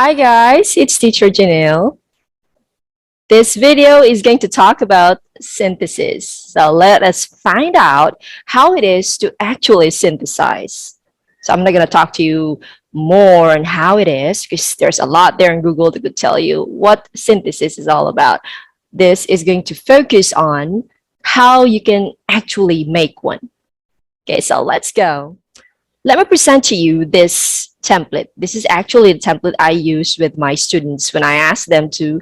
Hi guys, it's Teacher Jeanille. This video is going to talk about synthesis. So let us find out how it is to actually synthesize. So I'm not going to talk to you more on how it is because there's a lot there in Google that could tell you what synthesis is all about. This is going to focus on how you can actually make one. Okay, so let's go. Let me present to you this template. This is actually the template I use with my students when I ask them to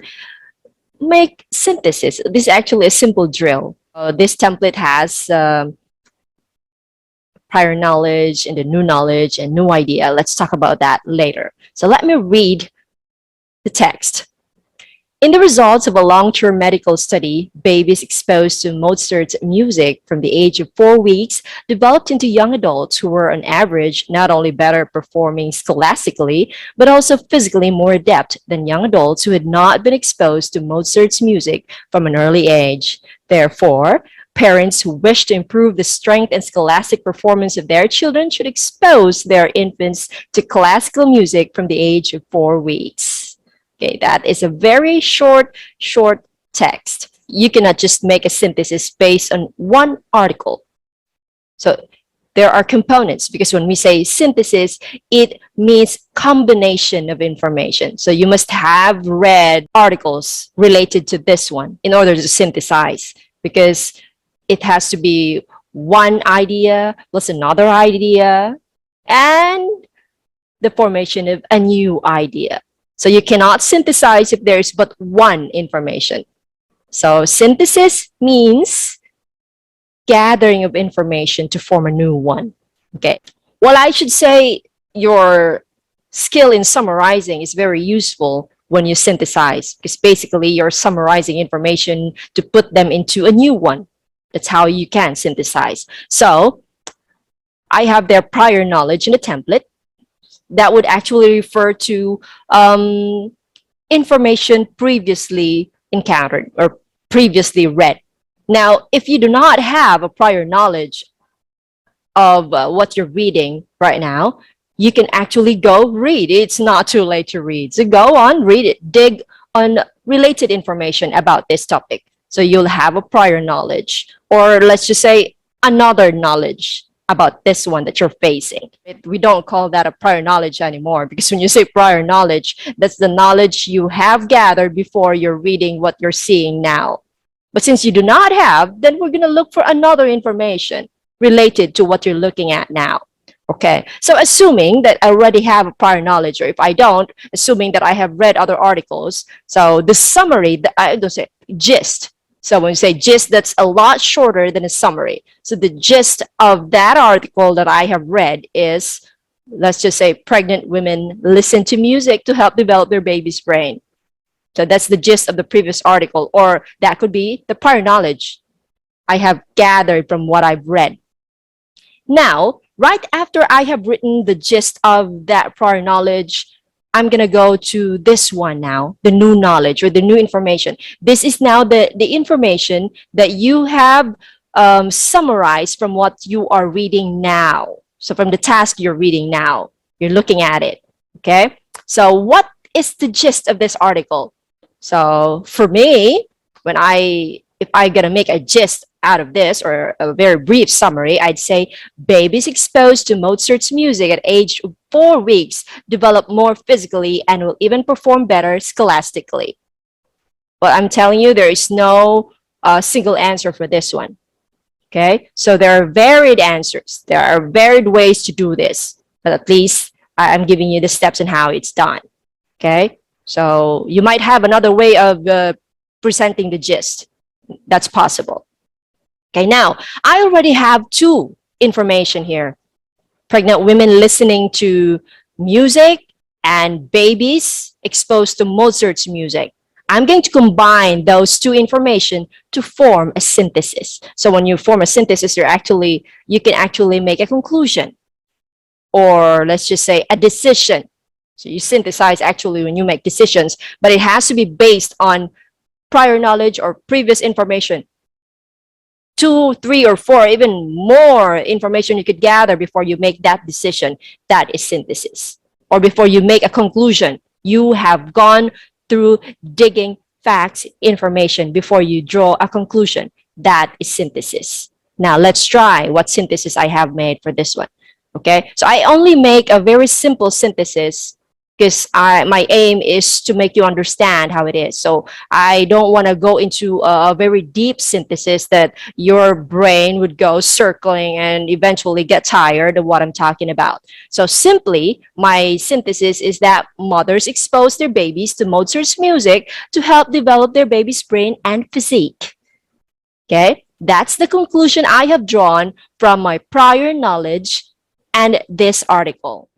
make synthesis. This is actually a simple drill. This template has prior knowledge and the new knowledge and new idea. Let's talk about that later. So let me read the text. In the results of a long-term medical study, babies exposed to Mozart's music from the age of 4 weeks developed into young adults who were on average not only better performing scholastically, but also physically more adept than young adults who had not been exposed to Mozart's music from an early age. Therefore, parents who wish to improve the strength and scholastic performance of their children should expose their infants to classical music from the age of 4 weeks. Okay, that is a very short text. You cannot just make a synthesis based on one article. So there are components because when we say synthesis, it means combination of information. So you must have read articles related to this one in order to synthesize because it has to be one idea plus another idea and the formation of a new idea. So you cannot synthesize if there's but one information. So synthesis means gathering of information to form a new one. Okay. Well, I should say your skill in summarizing is very useful when you synthesize because basically you're summarizing information to put them into a new one. That's how you can synthesize. So I have their prior knowledge in the template. That would actually refer to information previously encountered or previously read. Now, if you do not have a prior knowledge of what you're reading right now, you can actually go read. It's not too late to read. So go on, read it, dig on related information about this topic. So you'll have a prior knowledge, or let's just say another knowledge about this one that you're facing. We don't call that a prior knowledge anymore because when you say prior knowledge, that's the knowledge you have gathered before you're reading what you're seeing now. But since you do not have, then we're going to look for another information related to what you're looking at now. Okay, so assuming that I already have a prior knowledge, or if I don't, assuming that I have read other articles, so the summary, I don't say gist. So when you say gist, that's a lot shorter than a summary. So the gist of that article that I have read is, let's just say, pregnant women listen to music to help develop their baby's brain. So that's the gist of the previous article, or that could be the prior knowledge I have gathered from what I've read. Now, right after I have written the gist of that prior knowledge, I'm going to go to this one now, the new knowledge or the new information. This is now the information that you have summarized from what you are reading now. So from the task you're reading now, you're looking at it, okay? So what is the gist of this article? So for me, if I'm going to make a gist out of this or a very brief summary, I'd say babies exposed to Mozart's music at age 4 weeks develop more physically and will even perform better scholastically. But I'm telling you, there is no single answer for this one. Okay, so there are varied answers. There are varied ways to do this, but at least I'm giving you the steps and how it's done. Okay, so you might have another way of presenting the gist. That's possible. Okay, now I already have two information here. Pregnant women listening to music and babies exposed to Mozart's music. I'm going to combine those two information to form a synthesis. So when you form a synthesis, you can actually make a conclusion, or let's just say a decision. So you synthesize actually when you make decisions, but it has to be based on prior knowledge or previous information. 2, 3, or 4, even more information you could gather before you make that decision. That is synthesis. Or before you make a conclusion, You have gone through digging facts, information before you draw a conclusion. That is synthesis. Now let's try what synthesis I have made for this one. Okay, so I only make a very simple synthesis because my aim is to make you understand how it is. So I don't want to go into a very deep synthesis that your brain would go circling and eventually get tired of what I'm talking about. So simply, my synthesis is that mothers expose their babies to Mozart's music to help develop their baby's brain and physique. Okay, that's the conclusion I have drawn from my prior knowledge and this article.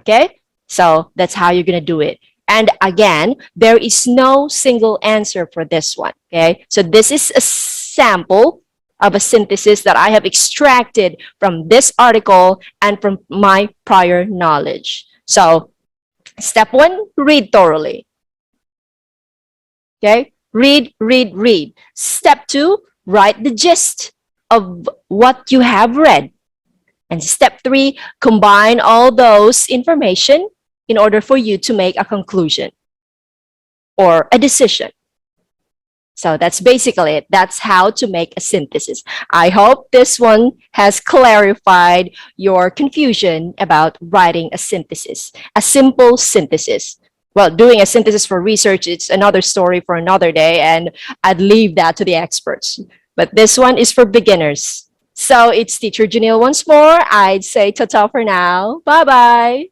Okay, so that's how you're going to do it. And again, there is no single answer for this one. Okay, so this is a sample of a synthesis that I have extracted from this article and from my prior knowledge. So step one, read thoroughly. Okay, read. Step two, write the gist of what you have read. And step three, combine all those information in order for you to make a conclusion or a decision. So that's basically it. That's how to make a synthesis. I hope this one has clarified your confusion about writing a synthesis, a simple synthesis. Well, doing a synthesis for research, it's another story for another day, and I'd leave that to the experts. But this one is for beginners. So it's Teacher Jeanille once more. I'd say ta-ta for now. Bye-bye.